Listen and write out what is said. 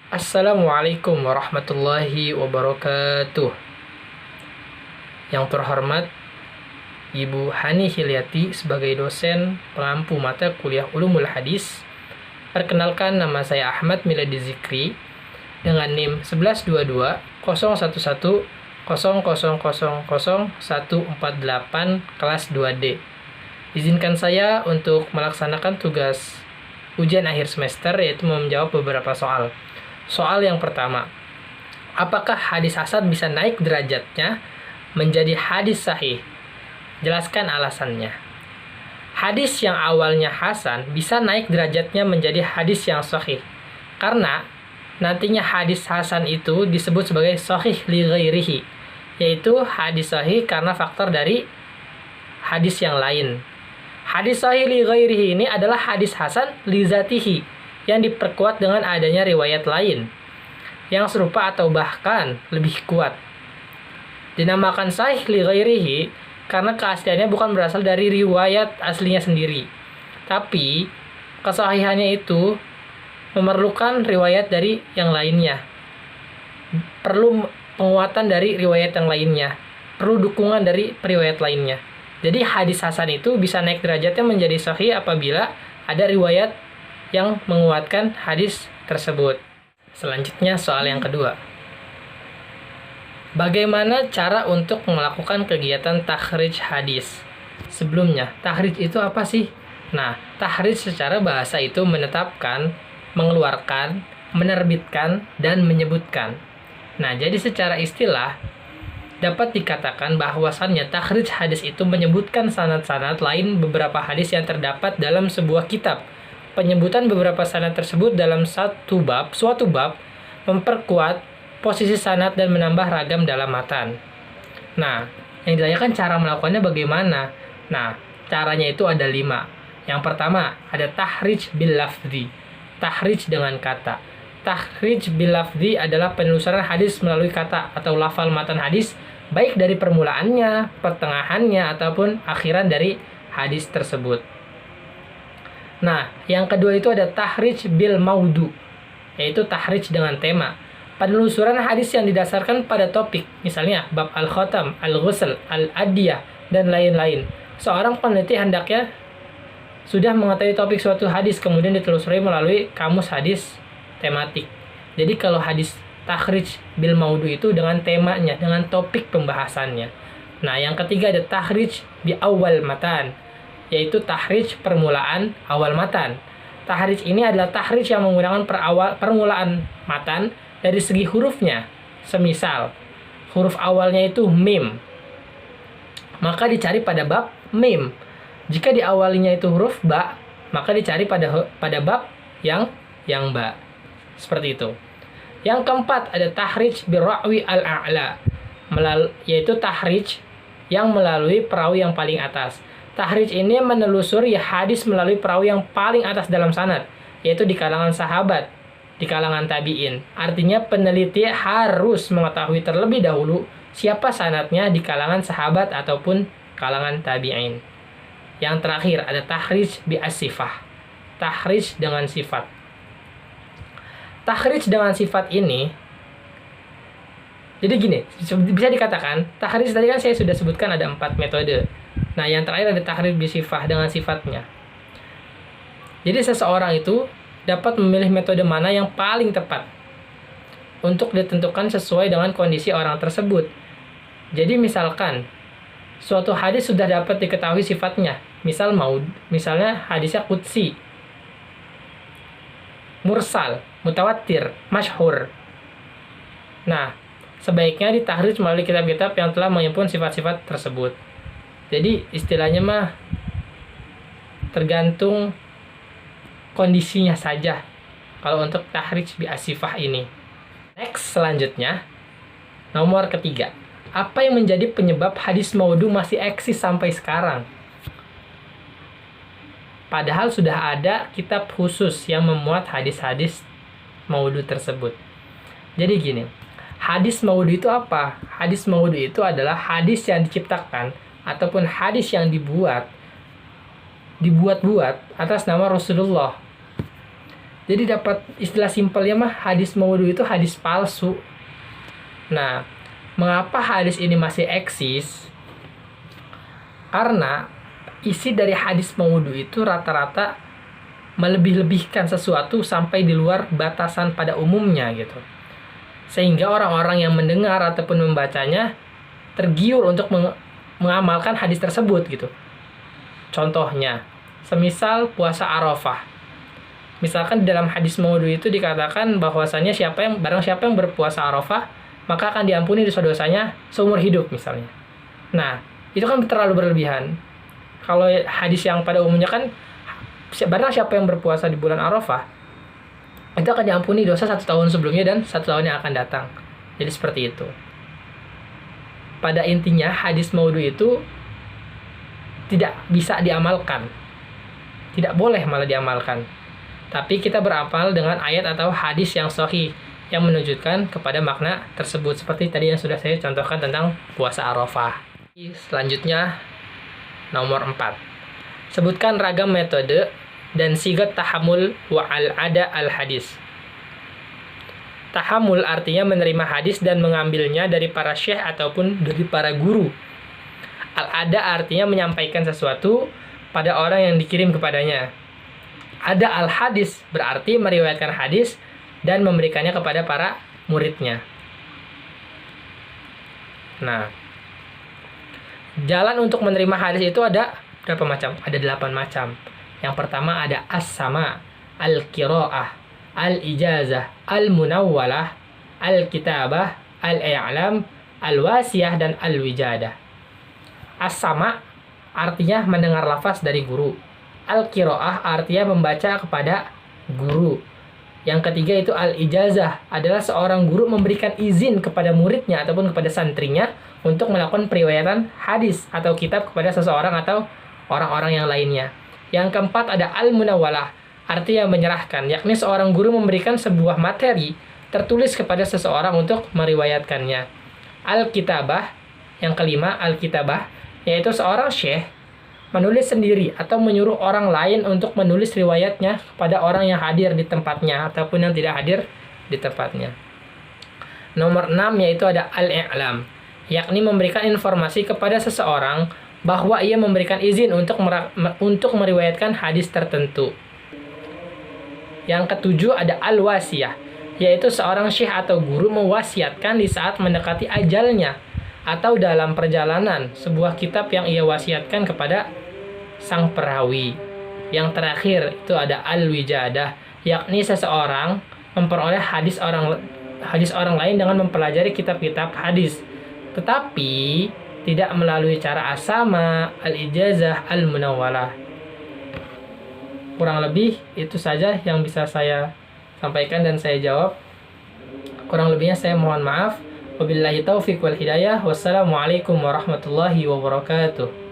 Assalamualaikum warahmatullahi wabarakatuh. Yang terhormat Ibu Hani Hilyati sebagai dosen pengampu mata kuliah Ulumul Hadis. Perkenalkan, nama saya Ahmad Miladi Zikri dengan NIM 1122 011 148 kelas 2D. Izinkan saya untuk melaksanakan tugas ujian akhir semester, yaitu menjawab beberapa soal. Soal yang pertama, apakah hadis hasan bisa naik derajatnya menjadi hadis sahih? Jelaskan alasannya. Hadis yang awalnya hasan bisa naik derajatnya menjadi hadis yang sahih, karena nantinya hadis hasan itu disebut sebagai sahih li ghairihi, yaitu hadis sahih karena faktor dari hadis yang lain. Hadis sahih li ghairihi ini adalah hadis hasan li zatihi, yang diperkuat dengan adanya riwayat lain yang serupa atau bahkan lebih kuat. Dinamakan sahih li ghairihi karena keasliannya bukan berasal dari riwayat aslinya sendiri, tapi kesahihannya itu memerlukan riwayat dari yang lainnya. Perlu penguatan dari riwayat yang lainnya, perlu dukungan dari riwayat lainnya. Jadi hadis hasan itu bisa naik derajatnya menjadi sahih apabila ada riwayat yang menguatkan hadis tersebut. Selanjutnya soal yang kedua. Bagaimana cara untuk melakukan kegiatan takhrij hadis? Sebelumnya, takhrij itu apa sih? Nah, takhrij secara bahasa itu menetapkan, mengeluarkan, menerbitkan, dan menyebutkan. Nah, jadi secara istilah dapat dikatakan bahwasannya takhrij hadis itu menyebutkan sanad-sanad lain beberapa hadis yang terdapat dalam sebuah kitab. Penyebutan beberapa sanad tersebut dalam suatu bab memperkuat posisi sanad dan menambah ragam dalam matan. Nah, yang ditanyakan cara melakukannya bagaimana? Nah, caranya itu ada 5. Yang pertama, ada tahrij bil lafzi. Tahrij dengan kata. Tahrij bil lafzi adalah penelusuran hadis melalui kata atau lafal matan hadis, baik dari permulaannya, pertengahannya, ataupun akhiran dari hadis tersebut. Nah, yang kedua itu ada tahrij bil maudu, yaitu tahrij dengan tema. Penelusuran hadis yang didasarkan pada topik, misalnya bab al-khotam, al-ghusl, al-adiyah, dan lain-lain. Seorang peneliti hendaknya sudah mengetahui topik suatu hadis, kemudian ditelusuri melalui kamus hadis tematik. Jadi kalau hadis tahrij bil maudu itu dengan temanya, dengan topik pembahasannya. Nah, yang ketiga ada tahrij bi awal matan, yaitu tahrij permulaan awal matan. Tahrij ini adalah tahrij yang menggunakan permulaan matan dari segi hurufnya. Semisal, huruf awalnya itu mim, maka dicari pada bab mim. Jika di awalnya itu huruf ba, maka dicari pada bab yang ba. Seperti itu. Yang keempat ada tahrij bi rawi al-a'la, yaitu tahrij yang melalui perawi yang paling atas. Tahrij ini menelusuri hadis melalui perawi yang paling atas dalam sanad, yaitu di kalangan sahabat, di kalangan tabi'in. Artinya peneliti harus mengetahui terlebih dahulu siapa sanadnya di kalangan sahabat ataupun kalangan tabi'in. Yang terakhir ada tahrij bi as-sifah. Tahrij dengan sifat. Tahrij dengan sifat ini, jadi gini, bisa dikatakan tahrij tadi kan saya sudah sebutkan ada 4 metode. Nah, yang terakhir ada tahrij bisifah dengan sifatnya. Jadi seseorang itu dapat memilih metode mana yang paling tepat untuk ditentukan sesuai dengan kondisi orang tersebut. Jadi misalkan suatu hadis sudah dapat diketahui sifatnya, misalnya hadisnya qudsi, mursal, mutawatir, masyhur. Nah, sebaiknya ditahrij melalui kitab-kitab yang telah menghimpun sifat-sifat tersebut. Jadi istilahnya mah tergantung kondisinya saja kalau untuk tahrij bi as-sifah ini. Next, selanjutnya nomor ketiga, apa yang menjadi penyebab hadis maudhu masih eksis sampai sekarang? Padahal sudah ada kitab khusus yang memuat hadis-hadis maudhu tersebut. Jadi gini, hadis maudhu itu apa? Hadis maudhu itu adalah hadis yang diciptakan ataupun hadis yang dibuat-buat atas nama Rasulullah. Jadi dapat istilah simpelnya mah hadis maudhu itu hadis palsu. Nah, mengapa hadis ini masih eksis? Karena isi dari hadis maudhu itu rata-rata melebih-lebihkan sesuatu sampai di luar batasan pada umumnya gitu. Sehingga orang-orang yang mendengar ataupun membacanya tergiur untuk mengamalkan hadis tersebut gitu. Contohnya, semisal puasa Arafah. Misalkan di dalam hadis maudhu itu dikatakan bahwasanya barang siapa yang berpuasa Arafah, maka akan diampuni dosa-dosanya seumur hidup misalnya. Nah, itu kan terlalu berlebihan. Kalau hadis yang pada umumnya kan barang siapa yang berpuasa di bulan Arafah, itu akan diampuni dosa 1 tahun sebelumnya dan 1 tahun yang akan datang. Jadi seperti itu. Pada intinya hadis maudhu itu tidak bisa diamalkan. Tidak boleh malah diamalkan. Tapi kita beramal dengan ayat atau hadis yang sahih yang menunjukkan kepada makna tersebut, seperti tadi yang sudah saya contohkan tentang puasa Arafah. Selanjutnya nomor 4. Sebutkan ragam metode dan sigat tahammul wa al-ada al-hadis. Tahammul artinya menerima hadis dan mengambilnya dari para syekh ataupun dari para guru. Al-ada artinya menyampaikan sesuatu pada orang yang dikirim kepadanya. Ada al-hadis berarti meriwayatkan hadis dan memberikannya kepada para muridnya. Nah, jalan untuk menerima hadis itu ada berapa macam? Ada 8 macam. Yang pertama ada as-sama, al-qiraah, al-ijazah, al-munawwalah, al-kitabah, al-i'lam, al-wasiyah, dan al-wijadah. As-sama artinya mendengar lafaz dari guru. Al-qiraah artinya membaca kepada guru. Yang ketiga itu al-ijazah, adalah seorang guru memberikan izin kepada muridnya ataupun kepada santrinya untuk melakukan periwayatan hadis atau kitab kepada seseorang atau orang-orang yang lainnya. Yang keempat ada al-munawwalah, artinya menyerahkan, yakni seorang guru memberikan sebuah materi tertulis kepada seseorang untuk meriwayatkannya. Al-kitabah, yang kelima al-kitabah, yaitu seorang syekh menulis sendiri atau menyuruh orang lain untuk menulis riwayatnya pada orang yang hadir di tempatnya ataupun yang tidak hadir di tempatnya. Nomor 6 yaitu ada al-i'lam, yakni memberikan informasi kepada seseorang bahwa ia memberikan izin untuk meriwayatkan hadis tertentu. Yang ketujuh ada al-wasiyah, yaitu seorang syekh atau guru mewasiatkan di saat mendekati ajalnya atau dalam perjalanan sebuah kitab yang ia wasiatkan kepada sang perawi. Yang terakhir itu ada al-wijadah, yakni seseorang memperoleh hadis orang lain dengan mempelajari kitab-kitab hadis, tetapi tidak melalui cara as-sama, al-ijazah, al-munawwalah. Kurang lebih itu saja yang bisa saya sampaikan dan saya jawab. Kurang lebihnya saya mohon maaf. Wabillahi taufiq wal hidayah. Wassalamualaikum warahmatullahi wabarakatuh.